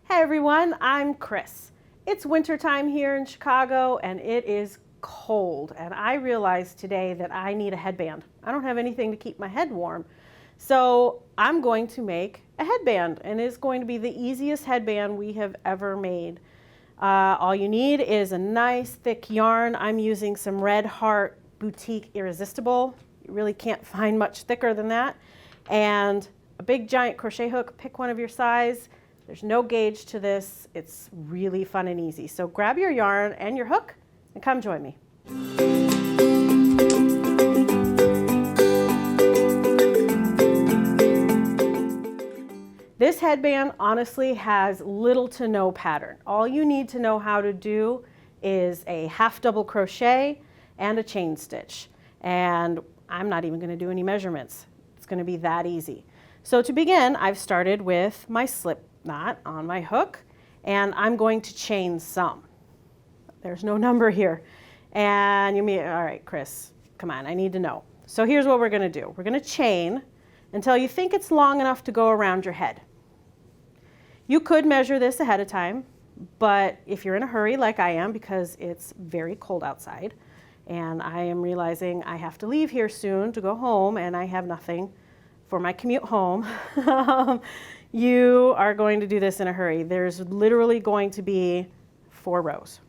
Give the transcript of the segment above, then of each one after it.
Hey everyone, I'm Chris. It's winter time here in Chicago and it is cold, and I realized today that I need a headband. I don't have anything to keep my head warm. So I'm going to make a headband, and it's going to be the easiest headband we have ever made. All you need is a nice thick yarn. I'm using some Red Heart Boutique Irresistible. You really can't find much thicker than that. And a big giant crochet hook. Pick one of your size. There's no gauge to this. It's really fun and easy. So grab your yarn and your hook and come join me. This headband honestly has little to no pattern. All you need to know how to do is a half double crochet and a chain stitch. And I'm not even going to do any measurements. It's going to be that easy. So to begin, I've started with my slip knot on my hook, and I'm going to chain some. There's no number here. And you mean, all right, Chris, come on, I need to know. So here's what we're going to do. We're going to chain until you think it's long enough to go around your head. You could measure this ahead of time, but if you're in a hurry like I am, because it's very cold outside, and I am realizing I have to leave here soon to go home, and I have nothing for my commute home, you are going to do this in a hurry. There's literally going to be 4 rows.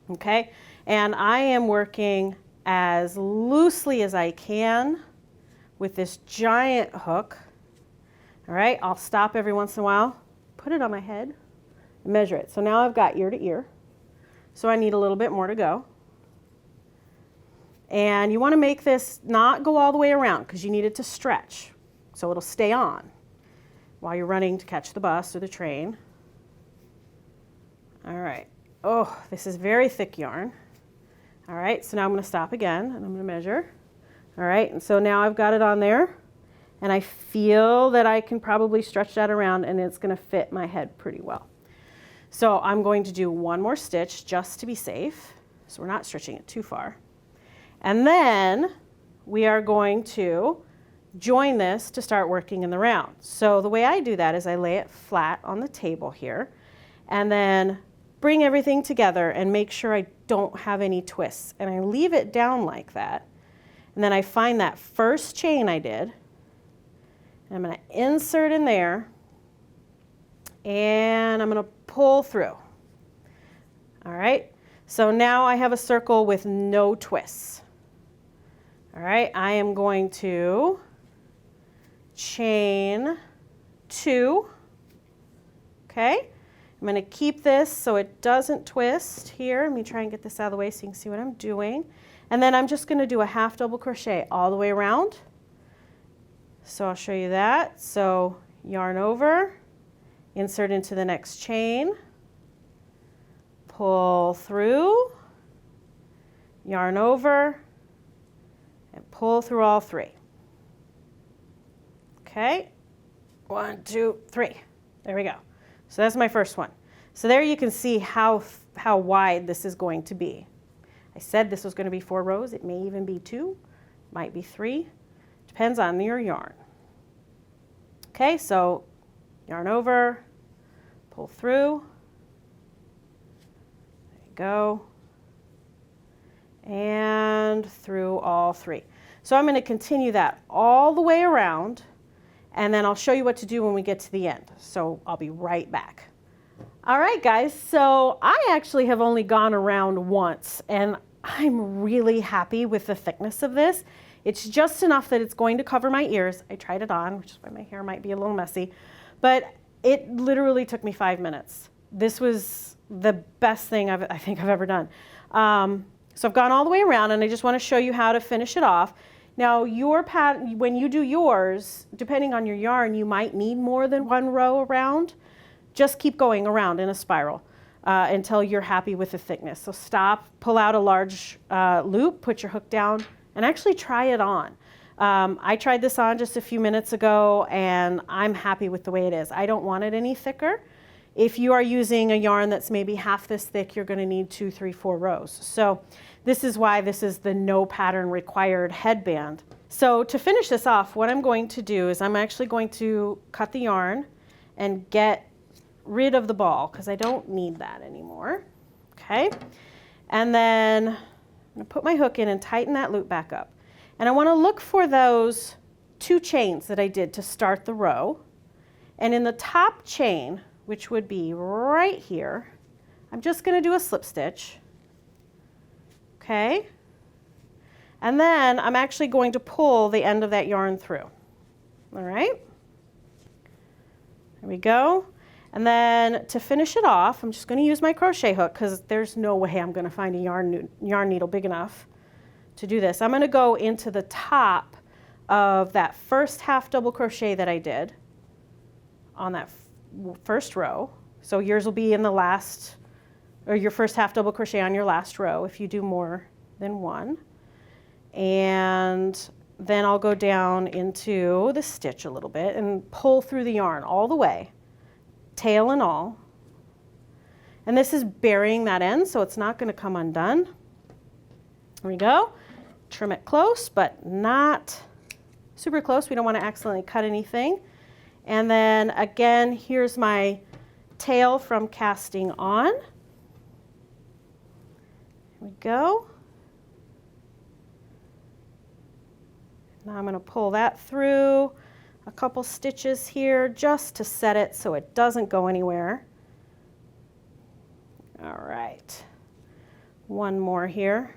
Okay? And I am working as loosely as I can with this giant hook. All right, I'll stop every once in a while, put it on my head, and measure it. So now I've got ear to ear. So I need a little bit more to go. And you want to make this not go all the way around because you need it to stretch so it'll stay on while you're running to catch the bus or the train. All right. Oh, this is very thick yarn. All right, so now I'm going to stop again and I'm going to measure. All right, and so now I've got it on there, and I feel that I can probably stretch that around and it's going to fit my head pretty well. So I'm going to do one more stitch just to be safe, so we're not stretching it too far. And then we are going to join this to start working in the round. So the way I do that is I lay it flat on the table here and then bring everything together and make sure I don't have any twists. And I leave it down like that. And then I find that first chain I did, and I'm going to insert in there, and I'm going to pull through. All right, so now I have a circle with no twists. All right, I am going to chain 2. Okay, I'm going to keep this so it doesn't twist here. Let me try and get this out of the way so you can see what I'm doing. And then I'm just going to do a half double crochet all the way around. So I'll show you that. So yarn over, insert into the next chain, pull through, yarn over, and pull through all 3. Okay, 1, 2, 3. There we go. So that's my first one. So there you can see how wide this is going to be. I said this was going to be 4 rows. It may even be 2, might be 3. Depends on your yarn. Okay, so yarn over, pull through. There you go. And through all 3. So I'm going to continue that all the way around, and then I'll show you what to do when we get to the end. So I'll be right back. All right, guys, so I actually have only gone around once, and I'm really happy with the thickness of this. It's just enough that it's going to cover my ears. I tried it on, which is why my hair might be a little messy, but it literally took me 5 minutes. This was the best thing I think I've ever done. So I've gone all the way around, and I just want to show you how to finish it off. Now, your pattern, when you do yours, depending on your yarn, you might need more than 1 row around. Just keep going around in a spiral until you're happy with the thickness. So stop, pull out a large loop, put your hook down, and actually try it on. I tried this on just a few minutes ago, and I'm happy with the way it is. I don't want it any thicker. If you are using a yarn that's maybe half this thick, you're going to need 2, 3, 4 rows. So this is why this is the no pattern required headband. So to finish this off, what I'm going to do is I'm actually going to cut the yarn and get rid of the ball because I don't need that anymore. Okay, and then I'm going to put my hook in and tighten that loop back up. And I want to look for those 2 chains that I did to start the row. And in the top chain, which would be right here, I'm just going to do a slip stitch. Okay, and then I'm actually going to pull the end of that yarn through. All right, there we go. And then to finish it off, I'm just going to use my crochet hook because there's no way I'm going to find a yarn needle big enough to do this. I'm going to go into the top of that first half double crochet that I did on that first row. So yours will be in the last, or your first half double crochet on your last row if you do more than one. And then I'll go down into the stitch a little bit and pull through the yarn all the way, tail and all. And this is burying that end, so it's not going to come undone. There we go. Trim it close, but not super close. We don't want to accidentally cut anything. And then again, here's my tail from casting on. There we go. Now I'm going to pull that through a couple stitches here just to set it so it doesn't go anywhere. All right, one more here.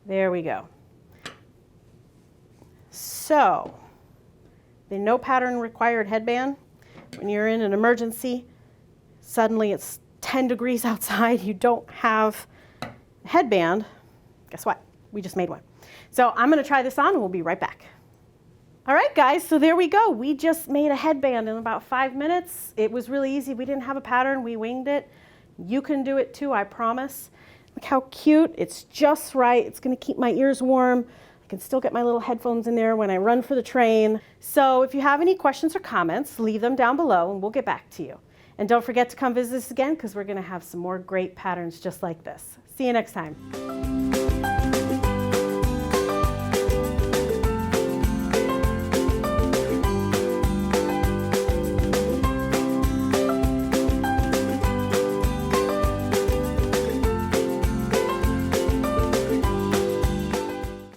There we go. So, the no pattern required headband, when you're in an emergency, suddenly it's 10 degrees outside, you don't have a headband, guess what? We just made one. So I'm going to try this on and we'll be right back. All right, guys, so there we go. We just made a headband in about 5 minutes. It was really easy. We didn't have a pattern. We winged it. You can do it too, I promise. Look how cute. It's just right. It's going to keep my ears warm. I can still get my little headphones in there when I run for the train. So if you have any questions or comments, leave them down below and we'll get back to you. And don't forget to come visit us again because we're going to have some more great patterns just like this. See you next time.